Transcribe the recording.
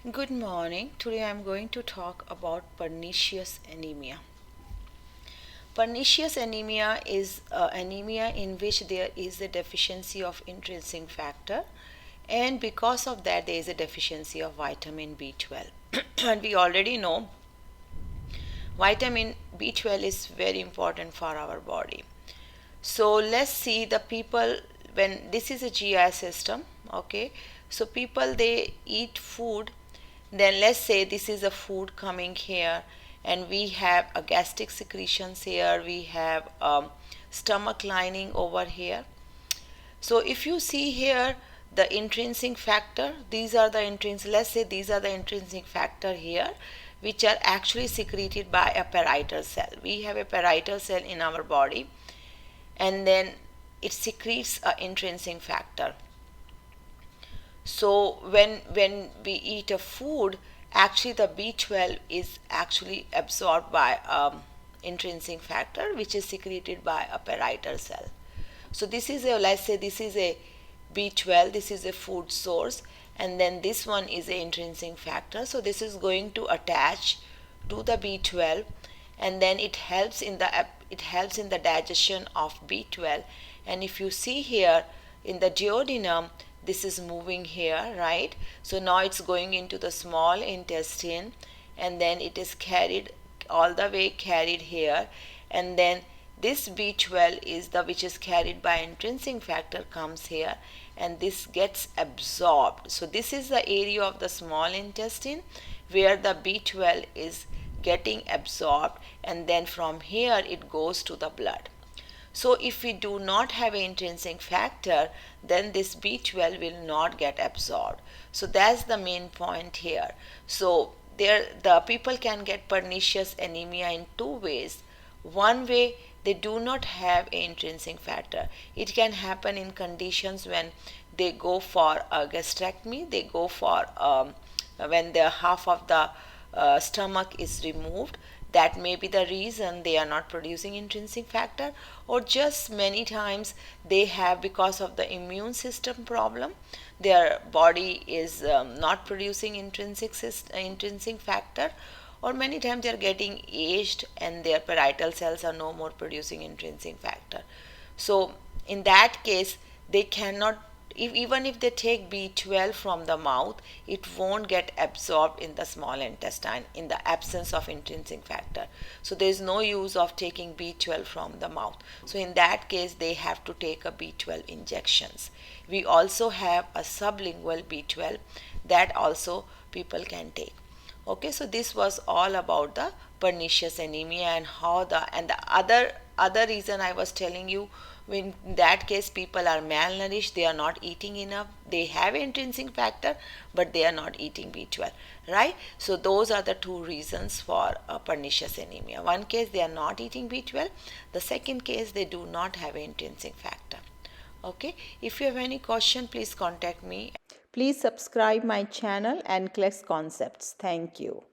Good morning. Today I am going to talk about pernicious anemia. Pernicious anemia is anemia in which there is a deficiency of intrinsic factor, and because of that there is a deficiency of vitamin B12. And we already know vitamin B12 is very important for our body. So let's see the people when this is a GI system, okay? So people they eat food, then let's say this is a food coming here and we have a gastric secretions here, we have stomach lining over here. So if you see here the intrinsic factor, these are the intrinsic, let's say these are the intrinsic factor here, which are actually secreted by a parietal cell. We have a parietal cell in our body, and then it secretes a intrinsic factor. So when we eat a food, actually the B12 is actually absorbed by intrinsic factor, which is secreted by a parietal cell. So this is a, let's say this is a B12, this is a food source, and then this one is a intrinsic factor. So this is going to attach to the B12, and then it helps in the digestion of B12. And if you see here in the duodenum, this is moving here, right? So now it's going into the small intestine, and then it is carried all the way carried here, and then this B12 is the which is carried by intrinsic factor comes here, and this gets absorbed. So this is the area of the small intestine where the B12 is getting absorbed, and then from here it goes to the blood. So if we do not have an intrinsic factor, then this B12 will not get absorbed. So that's the main point here. So the people can get pernicious anemia in two ways. One way, they do not have an intrinsic factor. It can happen in conditions when they go for a gastrectomy, they go for when the half of the stomach is removed. That may be the reason they are not producing intrinsic factor, or just many times they have, because of the immune system problem, their body is not producing intrinsic factor, or many times they are getting aged and their parietal cells are no more producing intrinsic factor. So in that case they cannot, even if they take B12 from the mouth, it won't get absorbed in the small intestine in the absence of intrinsic factor. So there is no use of taking B12 from the mouth. So in that case they have to take a B12 injections. We also have a sublingual B12 that also people can take. Okay, so this was all about the pernicious anemia and how the other reason I was telling you, in that case people are malnourished, they are not eating enough, they have intrinsic factor but they are not eating B12, right? So those are the two reasons for pernicious anemia. One case they are not eating B12, the second case they do not have intrinsic factor. Okay, if you have any question, please contact me. Please subscribe my channel and Klex Concepts. Thank you.